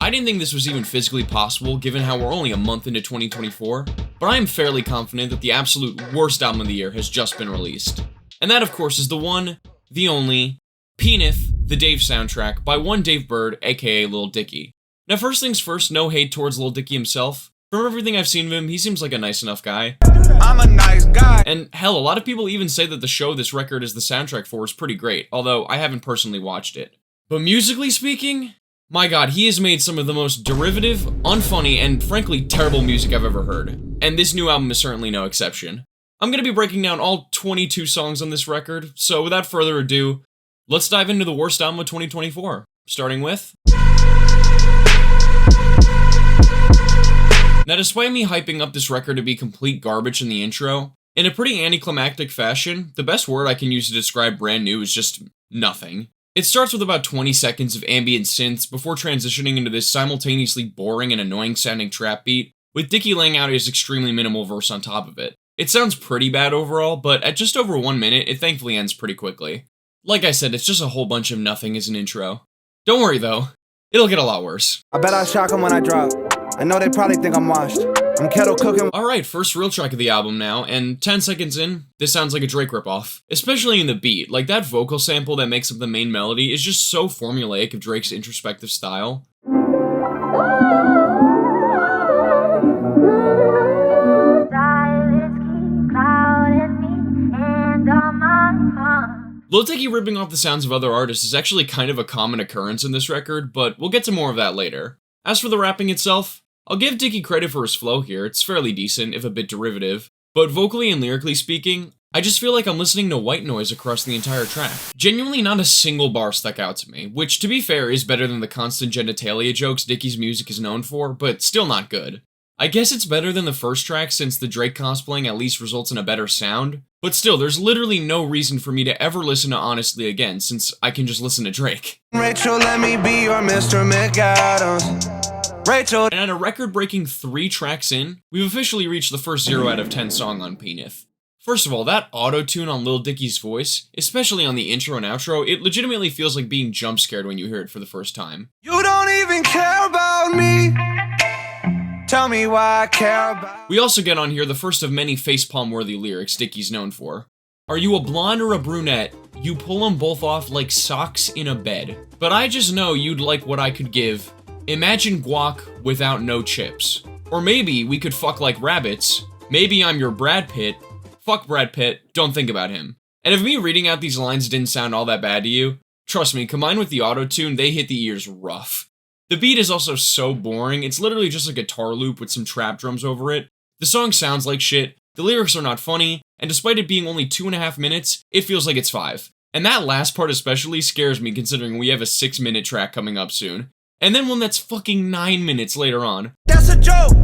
I didn't think this was even physically possible given how we're only a month into 2024, but I am fairly confident that the absolute worst album of the year has just been released. And that of course is the one, the only, Penith, the Dave soundtrack by one Dave Burd, aka Lil Dicky. Now first things first, no hate towards Lil Dicky himself. From everything I've seen of him, he seems like a nice enough guy. I'm a nice guy. And hell, a lot of people even say that the show this record is the soundtrack for is pretty great, although I haven't personally watched it. But musically speaking, my god, he has made some of the most derivative, unfunny, and frankly terrible music I've ever heard. And this new album is certainly no exception. I'm gonna be breaking down all 22 songs on this record, so without further ado, let's dive into the worst album of 2024, starting with... Now, despite me hyping up this record to be complete garbage in the intro, in a pretty anticlimactic fashion, the best word I can use to describe brand new is just nothing. It starts with about 20 seconds of ambient synths before transitioning into this simultaneously boring and annoying sounding trap beat, with Dicky laying out his extremely minimal verse on top of it. It sounds pretty bad overall, but at just over 1 minute, it thankfully ends pretty quickly. Like I said, it's just a whole bunch of nothing as an intro. Don't worry though, it'll get a lot worse. I bet I shock them when I drop. I know they probably think I'm washed. I'm kettle cooking. Alright, first real track of the album now, and 10 seconds in, this sounds like a Drake ripoff. Especially in the beat, like that vocal sample that makes up the main melody is just so formulaic of Drake's introspective style. Lil Dicky ripping off the sounds of other artists is actually kind of a common occurrence in this record, but we'll get to more of that later. As for the rapping itself, I'll give Dicky credit for his flow here, it's fairly decent, if a bit derivative, but vocally and lyrically speaking, I just feel like I'm listening to white noise across the entire track. Genuinely not a single bar stuck out to me, which to be fair is better than the constant genitalia jokes Dicky's music is known for, but still not good. I guess it's better than the first track since the Drake cosplaying at least results in a better sound, but still, there's literally no reason for me to ever listen to Honestly again, since I can just listen to Drake. Rachel, let me be your Mr. McAdams. Rachel. And at a record-breaking 3 tracks in, we've officially reached the first 0 out of 10 song on Penith. First of all, that auto-tune on Lil Dicky's voice, especially on the intro and outro, it legitimately feels like being jump-scared when you hear it for the first time. You don't even care about me. Tell me why I care about. We also get on here the first of many facepalm-worthy lyrics Dicky's known for. Are you a blonde or a brunette? You pull them both off like socks in a bed. But I just know you'd like what I could give. Imagine guac without no chips. Or maybe we could fuck like rabbits. Maybe I'm your Brad Pitt. Fuck Brad Pitt, don't think about him. And if me reading out these lines didn't sound all that bad to you, trust me, combined with the auto-tune, they hit the ears rough. The beat is also so boring, it's literally just a guitar loop with some trap drums over it. The song sounds like shit, the lyrics are not funny, and despite it being only 2.5 minutes, it feels like it's 5. And that last part especially scares me considering we have a 6-minute track coming up soon. And then one that's fucking 9 minutes later on. That's a joke!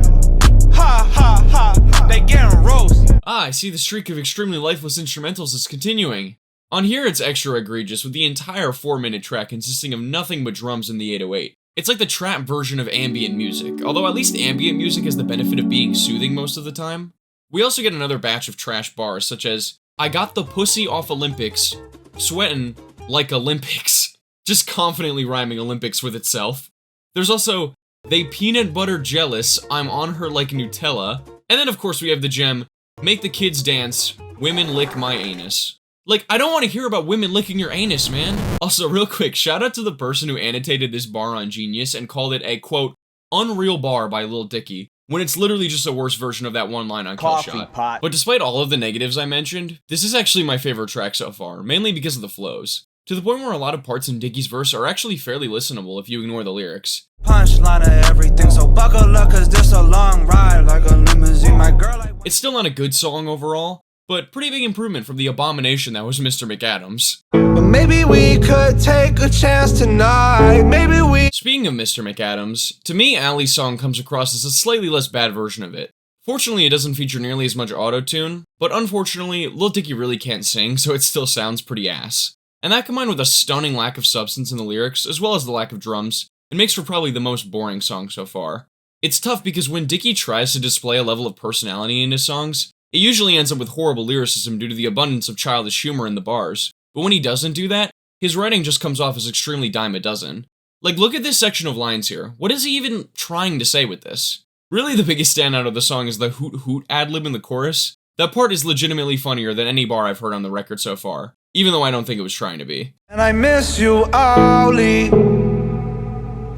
Ha ha ha, they getting roast. Ah, I see the streak of extremely lifeless instrumentals is continuing. On here it's extra egregious with the entire 4-minute track consisting of nothing but drums in the 808. It's like the trap version of ambient music, although at least ambient music has the benefit of being soothing most of the time. We also get another batch of trash bars such as, I got the pussy off Olympics, sweatin' like Olympics. Just confidently rhyming Olympics with itself. There's also, they peanut butter jealous, I'm on her like Nutella. And then of course we have the gem, make the kids dance, women lick my anus. Like, I don't want to hear about women licking your anus, man. Also, real quick, shout out to the person who annotated this bar on Genius and called it a, quote, unreal bar by Lil Dicky, when it's literally just a worse version of that one line on Killshot. Pot. But despite all of the negatives I mentioned, this is actually my favorite track so far, mainly because of the flows. To the point where a lot of parts in Dicky's verse are actually fairly listenable if you ignore the lyrics. Punchline of everything, so buckle up cause this a long ride like a limousine, my girl like... It's still not a good song overall, but pretty big improvement from the abomination that was Mr. McAdams. But maybe we could take a chance tonight, maybe we... Speaking of Mr. McAdams, to me Ali's song comes across as a slightly less bad version of it. Fortunately it doesn't feature nearly as much auto-tune, but unfortunately Lil Dicky really can't sing, so it still sounds pretty ass. And that combined with a stunning lack of substance in the lyrics, as well as the lack of drums, it makes for probably the most boring song so far. It's tough because when Dicky tries to display a level of personality in his songs, it usually ends up with horrible lyricism due to the abundance of childish humor in the bars. But when he doesn't do that, his writing just comes off as extremely dime a dozen. Like, look at this section of lines here. What is he even trying to say with this? Really, the biggest standout of the song is the hoot hoot ad-lib in the chorus. That part is legitimately funnier than any bar I've heard on the record so far, even though I don't think it was trying to be. And I miss you, Ollie.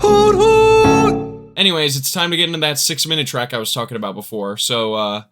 Hoot hoot. Anyways, it's time to get into that 6-minute track I was talking about before, so,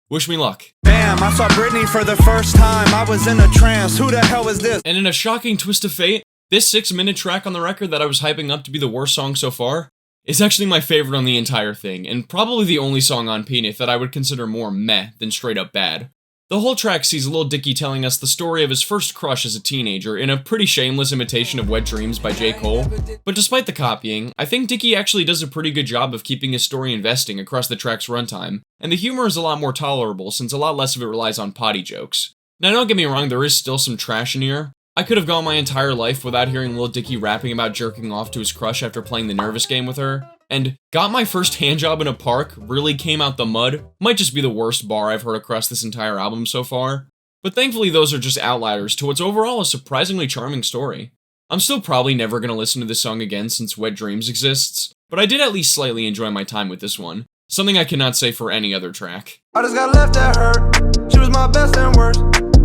wish me luck. Damn, I saw Britney for the first time. I was in a trance. Who the hell is this? And in a shocking twist of fate, this 6-minute track on the record that I was hyping up to be the worst song so far is actually my favorite on the entire thing, and probably the only song on Penith that I would consider more meh than straight up bad. The whole track sees Lil Dicky telling us the story of his first crush as a teenager in a pretty shameless imitation of Wet Dreams by J. Cole. But despite the copying, I think Dicky actually does a pretty good job of keeping his story investing across the track's runtime, and the humor is a lot more tolerable since a lot less of it relies on potty jokes. Now don't get me wrong, there is still some trash in here. I could have gone my entire life without hearing Lil Dicky rapping about jerking off to his crush after playing the nervous game with her, and got my first handjob in a park, really came out the mud, might just be the worst bar I've heard across this entire album so far. But thankfully those are just outliers to what's overall a surprisingly charming story. I'm still probably never gonna listen to this song again since Wet Dreams exists, but I did at least slightly enjoy my time with this one, something I cannot say for any other track. I just got left at her. She was my best and worst.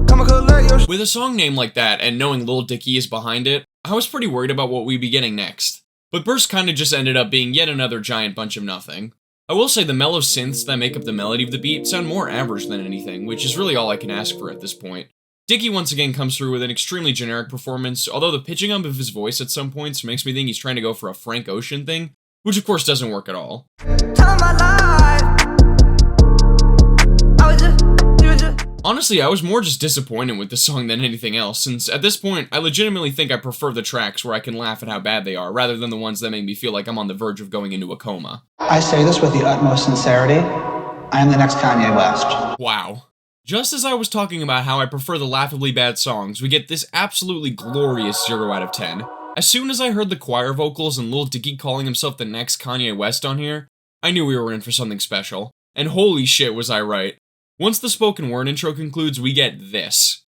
Come and collect your With a song named like that and knowing Lil Dicky is behind it, I was pretty worried about what we'd be getting next. But Burst kinda just ended up being yet another giant bunch of nothing. I will say the mellow synths that make up the melody of the beat sound more average than anything, which is really all I can ask for at this point. Dicky once again comes through with an extremely generic performance, although the pitching up of his voice at some points makes me think he's trying to go for a Frank Ocean thing, which of course doesn't work at all. time of my life. Honestly, I was more just disappointed with the song than anything else, since at this point, I legitimately think I prefer the tracks where I can laugh at how bad they are, rather than the ones that make me feel like I'm on the verge of going into a coma. I say this with the utmost sincerity. I am the next Kanye West. Wow. Just as I was talking about how I prefer the laughably bad songs, we get this absolutely glorious 0 out of 10. As soon as I heard the choir vocals and Lil Dicky calling himself the next Kanye West on here, I knew we were in for something special. And holy shit was I right. Once the spoken word intro concludes, we get this.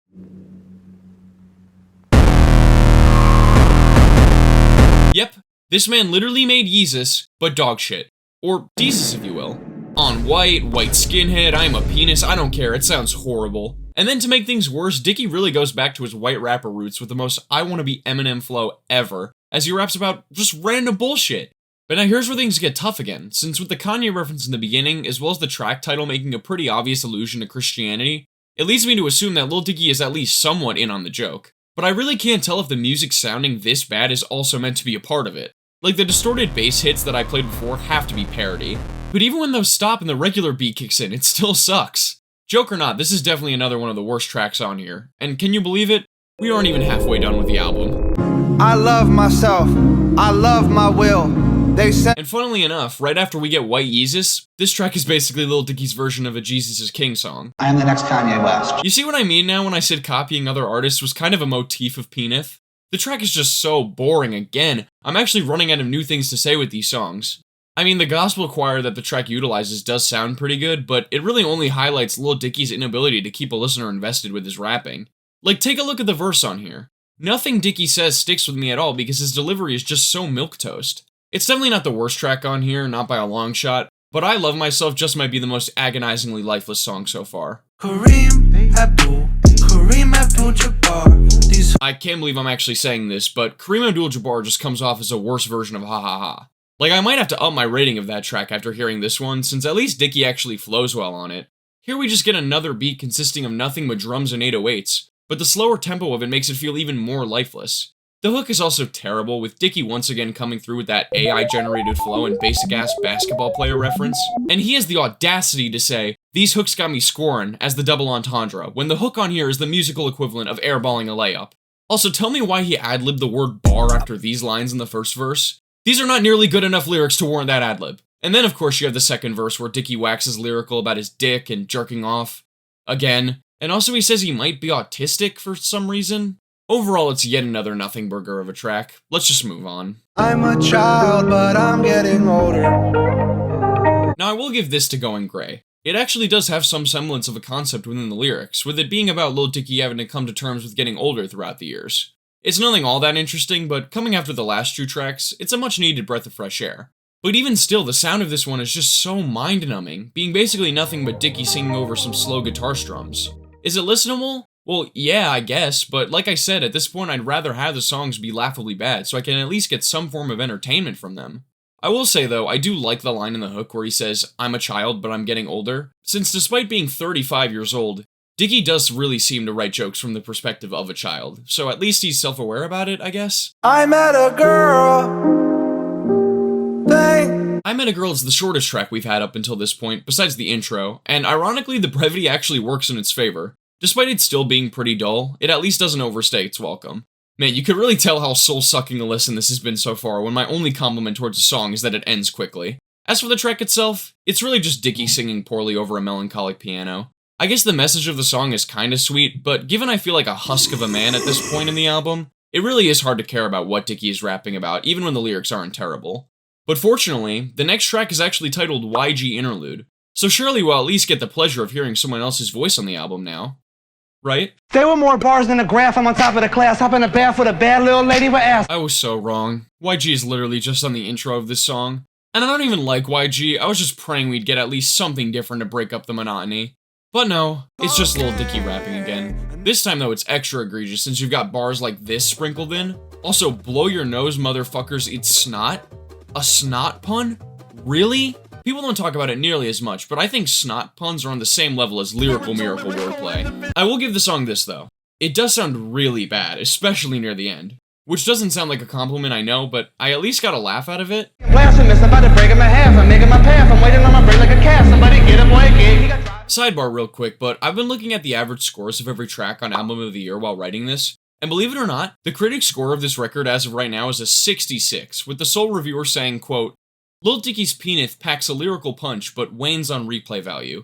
Yep, this man literally made Yeezus, but dog shit. Or Jesus, if you will. On white skinhead, I'm a penis, I don't care, it sounds horrible. And then to make things worse, Dicky really goes back to his white rapper roots with the most I wanna be Eminem flow ever, as he raps about just random bullshit. But now here's where things get tough again, since with the Kanye reference in the beginning, as well as the track title making a pretty obvious allusion to Christianity, it leads me to assume that Lil Dicky is at least somewhat in on the joke. But I really can't tell if the music sounding this bad is also meant to be a part of it. Like, the distorted bass hits that I played before have to be parody. But even when those stop and the regular beat kicks in, it still sucks. Joke or not, this is definitely another one of the worst tracks on here. And can you believe it? We aren't even halfway done with the album. I love myself. I love my will. They said. And funnily enough, right after we get White Yeezus, this track is basically Lil Dicky's version of a Jesus is King song. I am the next Kanye West. You see what I mean now when I said copying other artists was kind of a motif of Penith? The track is just so boring again. I'm actually running out of new things to say with these songs. I mean, the gospel choir that the track utilizes does sound pretty good, but it really only highlights Lil Dicky's inability to keep a listener invested with his rapping. Like, take a look at the verse on here. Nothing Dicky says sticks with me at all because his delivery is just so milquetoast. It's definitely not the worst track on here, not by a long shot, but I Love Myself just might be the most agonizingly lifeless song so far. Kareem Abdul-Jabbar. I can't believe I'm actually saying this, but Kareem Abdul-Jabbar just comes off as a worse version of HAHAHA. Like, I might have to up my rating of that track after hearing this one, since at least Dicky actually flows well on it. Here we just get another beat consisting of nothing but drums and 808s, but the slower tempo of it makes it feel even more lifeless. The hook is also terrible, with Dicky once again coming through with that AI-generated flow and basic-ass basketball player reference, and he has the audacity to say, "These hooks got me scoring," as the double entendre, when the hook on here is the musical equivalent of airballing a layup. Also, tell me why he ad-libbed the word bar after these lines in the first verse. These are not nearly good enough lyrics to warrant that ad-lib. And then of course you have the second verse where Dicky waxes lyrical about his dick and jerking off. Again. And also he says he might be autistic for some reason. Overall, it's yet another nothing burger of a track. Let's just move on. I'm a child, but I'm getting older. Now, I will give this to Going Gray. It actually does have some semblance of a concept within the lyrics, with it being about Lil Dicky having to come to terms with getting older throughout the years. It's nothing all that interesting, but coming after the last two tracks, it's a much needed breath of fresh air. But even still, the sound of this one is just so mind-numbing, being basically nothing but Dicky singing over some slow guitar strums. Is it listenable? Well, yeah, I guess, but like I said, at this point I'd rather have the songs be laughably bad so I can at least get some form of entertainment from them. I will say though, I do like the line in the hook where he says, "I'm a child, but I'm getting older," since despite being 35 years old, Dicky does really seem to write jokes from the perspective of a child, so at least he's self-aware about it, I guess. I met a girl. I Met a Girl is the shortest track we've had up until this point, besides the intro, and ironically the brevity actually works in its favor. Despite it still being pretty dull, it at least doesn't overstay its welcome. Man, you could really tell how soul-sucking a listen this has been so far when my only compliment towards a song is that it ends quickly. As for the track itself, it's really just Dicky singing poorly over a melancholic piano. I guess the message of the song is kinda sweet, but given I feel like a husk of a man at this point in the album, it really is hard to care about what Dicky is rapping about, even when the lyrics aren't terrible. But fortunately, the next track is actually titled YG Interlude, so surely we'll at least get the pleasure of hearing someone else's voice on the album now. Right? There were more bars than a graph. I'm on top of the class. Hop in the bath with a bad little lady with ass. I was so wrong. YG is literally just on the intro of this song. And I don't even like YG, I was just praying we'd get at least something different to break up the monotony. But no, it's just Lil Dicky rapping again. This time though, it's extra egregious since you've got bars like this sprinkled in. Also, blow your nose, motherfuckers, it's snot? A snot pun? Really? People don't talk about it nearly as much, but I think snot puns are on the same level as lyrical miracle wordplay. I will give the song this though. It does sound really bad, especially near the end. Which doesn't sound like a compliment, I know, but I at least got a laugh out of it. Blasphemous, I'm about to break in my half. I'm making my path. I'm waiting on my break like a calf. Somebody get him, boy, get. Sidebar real quick, but I've been looking at the average scores of every track on Album of the Year while writing this, and believe it or not, the critic score of this record as of right now is a 66, with the sole reviewer saying, quote, "Lil Dicky's Penith packs a lyrical punch, but wanes on replay value."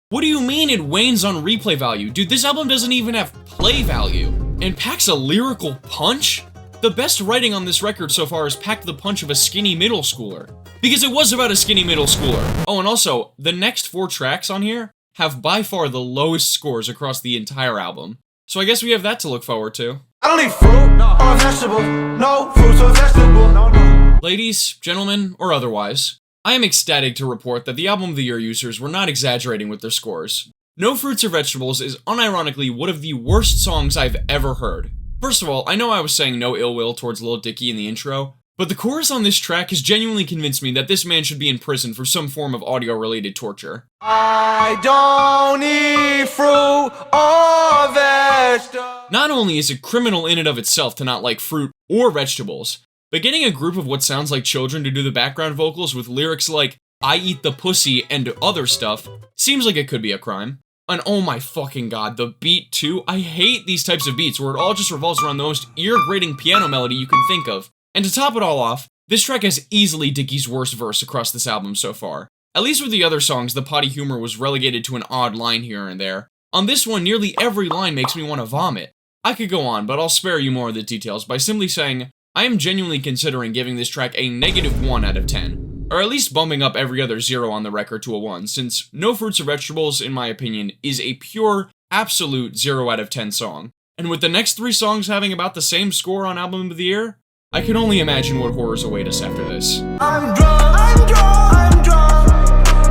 What do you mean it wanes on replay value? Dude, this album doesn't even have play value. And packs a lyrical punch? The best writing on this record so far has packed the punch of a skinny middle schooler. Because it was about a skinny middle schooler. Oh, and also, the next 4 tracks on here have by far the lowest scores across the entire album. So I guess we have that to look forward to. I don't need fruit or vegetable. No fruits or vegetable. No. Ladies, gentlemen, or otherwise, I am ecstatic to report that the Album of the Year users were not exaggerating with their scores. No Fruits or Vegetables is unironically one of the worst songs I've ever heard. First of all, I know I was saying no ill will towards Lil Dicky in the intro, but the chorus on this track has genuinely convinced me that this man should be in prison for some form of audio-related torture. I don't eat fruit or vegetables. Not only is it criminal in and of itself to not like fruit or vegetables, but getting a group of what sounds like children to do the background vocals with lyrics like, "I eat the pussy" and other stuff, seems like it could be a crime. And oh my fucking god, the beat too? I hate these types of beats where it all just revolves around the most ear-grating piano melody you can think of. And to top it all off, this track has easily Dicky's worst verse across this album so far. At least with the other songs, the potty humor was relegated to an odd line here and there. On this one, nearly every line makes me want to vomit. I could go on, but I'll spare you more of the details by simply saying, I am genuinely considering giving this track a -1 out of 10. Or at least bumping up every other 0 on the record to a 1, since No Fruits or Vegetables, in my opinion, is a pure, absolute 0 out of 10 song. And with the next 3 songs having about the same score on Album of the Year, I can only imagine what horrors await us after this. I'm drunk,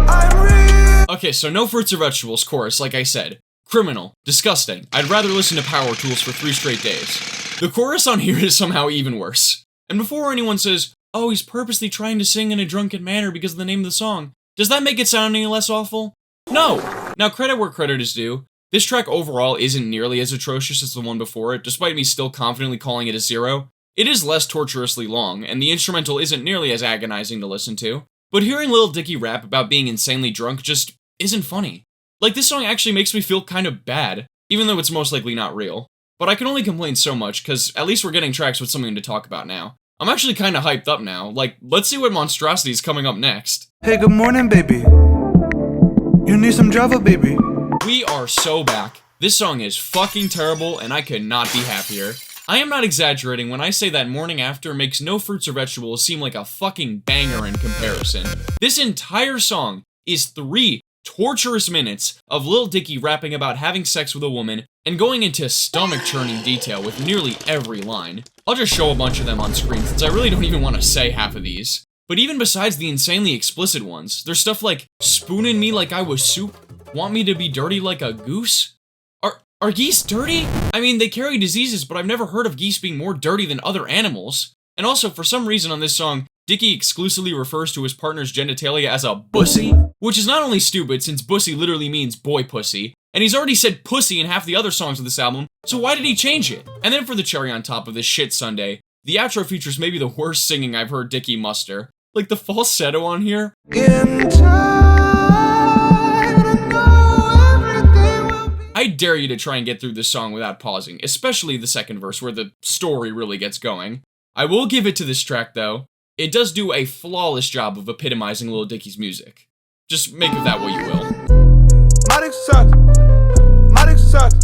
I'm real. Okay, so No Fruits or Vegetables chorus, like I said. Criminal. Disgusting. I'd rather listen to Power Tools for 3 straight days. The chorus on here is somehow even worse. And before anyone says, oh, he's purposely trying to sing in a drunken manner because of the name of the song, does that make it sound any less awful? No! Now, credit where credit is due. This track overall isn't nearly as atrocious as the one before it, despite me still confidently calling it a 0. It is less torturously long, and the instrumental isn't nearly as agonizing to listen to. But hearing Lil Dicky rap about being insanely drunk just isn't funny. Like, this song actually makes me feel kind of bad, even though it's most likely not real. But I can only complain so much, cause at least we're getting tracks with something to talk about now. I'm actually kinda hyped up now, like, let's see what monstrosity is coming up next. Hey, good morning, baby. You need some Java, baby. We are so back. This song is fucking terrible, and I could not be happier. I am not exaggerating when I say that Morning After makes No Fruits or Vegetables seem like a fucking banger in comparison. This entire song is 3 torturous minutes of Lil Dicky rapping about having sex with a woman and going into stomach-churning detail with nearly every line. I'll just show a bunch of them on screen since I really don't even want to say half of these. But even besides the insanely explicit ones, there's stuff like spooning me like I was soup, want me to be dirty like a goose? Are geese dirty? I mean, they carry diseases, but I've never heard of geese being more dirty than other animals. And also, for some reason on this song, Dicky exclusively refers to his partner's genitalia as a bussy, which is not only stupid since bussy literally means boy pussy, and he's already said pussy in half the other songs of this album, so why did he change it? And then for the cherry on top of this shit sundae, the outro features maybe the worst singing I've heard Dicky muster. Like the falsetto on here. I dare you to try and get through this song without pausing, especially the second verse where the story really gets going. I will give it to this track though. It does do a flawless job of epitomizing Lil Dicky's music. Just make of that what you will. My dick sucks. My dick sucks.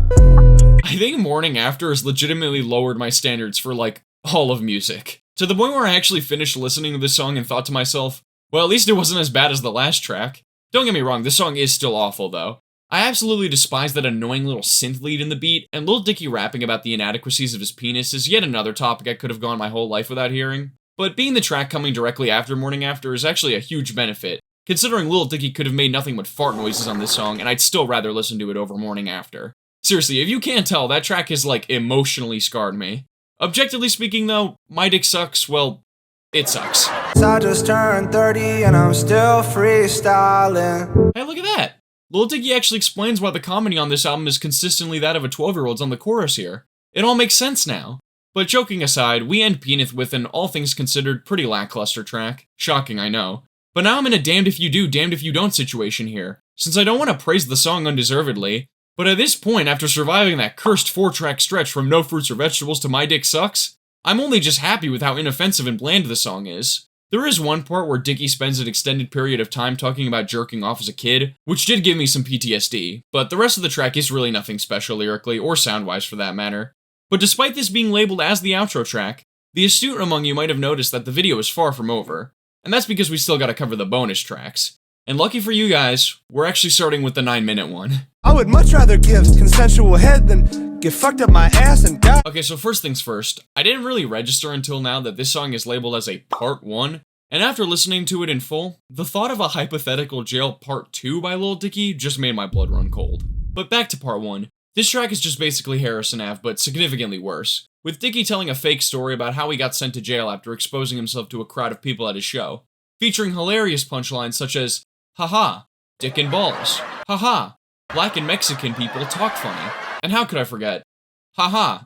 I think Morning After has legitimately lowered my standards for like all of music. To the point where I actually finished listening to this song and thought to myself, well, at least it wasn't as bad as the last track. Don't get me wrong, this song is still awful though. I absolutely despise that annoying little synth lead in the beat, and Lil Dicky rapping about the inadequacies of his penis is yet another topic I could have gone my whole life without hearing. But being the track coming directly after Morning After is actually a huge benefit, considering Lil Dicky could have made nothing but fart noises on this song, and I'd still rather listen to it over Morning After. Seriously, if you can't tell, that track has like emotionally scarred me. Objectively speaking though, My Dick Sucks, well, it sucks. I just turned 30 and I'm still freestyling. Hey, look at that! Lil Dicky actually explains why the comedy on this album is consistently that of a 12-year-old's on the chorus here. It all makes sense now. But joking aside, we end Penith with an all things considered pretty lackluster track. Shocking, I know. But now I'm in a damned if you do, damned if you don't situation here, since I don't want to praise the song undeservedly, but at this point, after surviving that cursed 4-track stretch from No Fruits or Vegetables to My Dick Sucks, I'm only just happy with how inoffensive and bland the song is. There is one part where Dicky spends an extended period of time talking about jerking off as a kid, which did give me some PTSD, but the rest of the track is really nothing special lyrically, or sound-wise for that matter. But despite this being labeled as the outro track, the astute among you might have noticed that the video is far from over, and that's because we still gotta cover the bonus tracks. And lucky for you guys, we're actually starting with the 9-minute one. I would much rather give consensual head than get fucked up my ass and die. Okay, so first things first, I didn't really register until now that this song is labeled as a part 1, and after listening to it in full, the thought of a hypothetical jail part 2 by Lil Dicky just made my blood run cold. But back to part 1, this track is just basically Harrison Ave, but significantly worse, with Dicky telling a fake story about how he got sent to jail after exposing himself to a crowd of people at his show, featuring hilarious punchlines such as, haha, dick and balls, haha, black and Mexican people talk funny, and how could I forget, haha,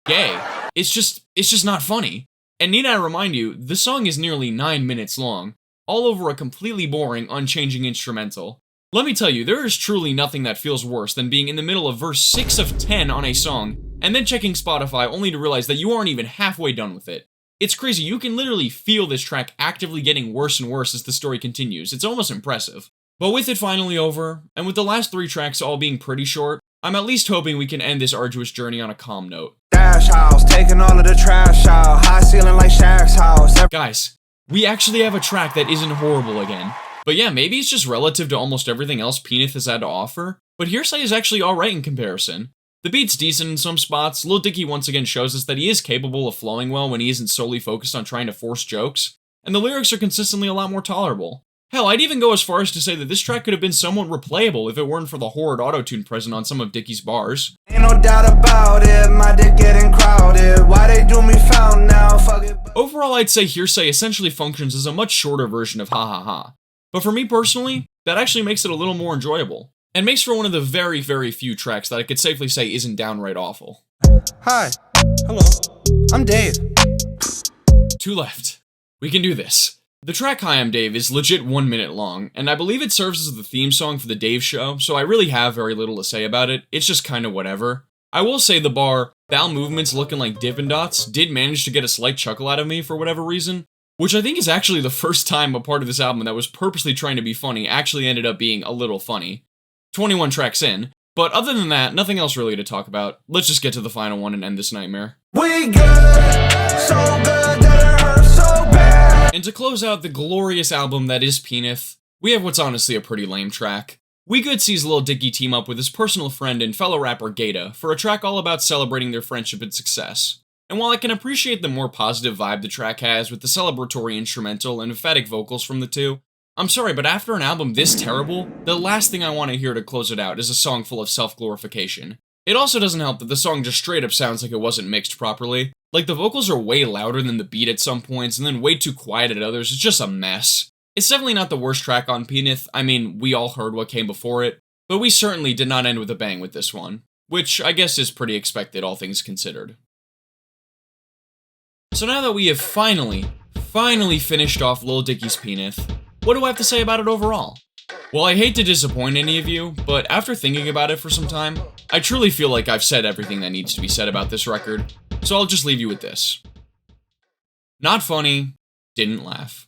gay. It's just not funny. And need I remind you, the song is nearly 9 minutes long, all over a completely boring, unchanging instrumental. Let me tell you, there is truly nothing that feels worse than being in the middle of verse 6 of 10 on a song, and then checking Spotify only to realize that you aren't even halfway done with it. It's crazy, you can literally feel this track actively getting worse and worse as the story continues. It's almost impressive. But with it finally over, and with the last 3 tracks all being pretty short, I'm at least hoping we can end this arduous journey on a calm note. Dash house, taking all of the trash out, high ceiling like Shaq's house. Guys, we actually have a track that isn't horrible again. But yeah, maybe it's just relative to almost everything else Penith has had to offer, but Hearsay is actually alright in comparison. The beat's decent in some spots, Lil Dicky once again shows us that he is capable of flowing well when he isn't solely focused on trying to force jokes, and the lyrics are consistently a lot more tolerable. Hell, I'd even go as far as to say that this track could have been somewhat replayable if it weren't for the horrid autotune present on some of Dicky's bars. Ain't no doubt about it, my dick getting crowded. Why they do me found now, fuck it. Overall, I'd say Hearsay essentially functions as a much shorter version of HAHAHA. But for me personally, that actually makes it a little more enjoyable, and makes for one of the very, very few tracks that I could safely say isn't downright awful. Hi, hello, I'm Dave. 2 left. We can do this. The track Hi, I'm Dave is legit 1 minute long, and I believe it serves as the theme song for the Dave show, so I really have very little to say about it. It's just kinda whatever. I will say the bar, bowel movements looking like Dippin' Dots, did manage to get a slight chuckle out of me for whatever reason, which I think is actually the first time a part of this album that was purposely trying to be funny actually ended up being a little funny. 21 tracks in, but other than that, nothing else really to talk about. Let's just get to the final one and end this nightmare. We good, so good that it hurts so bad. And to close out the glorious album that is Penith, we have what's honestly a pretty lame track. We Good sees Lil Dicky team up with his personal friend and fellow rapper Gata for a track all about celebrating their friendship and success. And while I can appreciate the more positive vibe the track has with the celebratory instrumental and emphatic vocals from the two, I'm sorry, but after an album this terrible, the last thing I want to hear to close it out is a song full of self-glorification. It also doesn't help that the song just straight up sounds like it wasn't mixed properly. Like, the vocals are way louder than the beat at some points, and then way too quiet at others. It's just a mess. It's definitely not the worst track on Penith. I mean, we all heard what came before it, but we certainly did not end with a bang with this one, which I guess is pretty expected, all things considered. So now that we have finally finished off Lil Dicky's Penith, what do I have to say about it overall? Well, I hate to disappoint any of you, but after thinking about it for some time, I truly feel like I've said everything that needs to be said about this record, so I'll just leave you with this. Not funny, didn't laugh.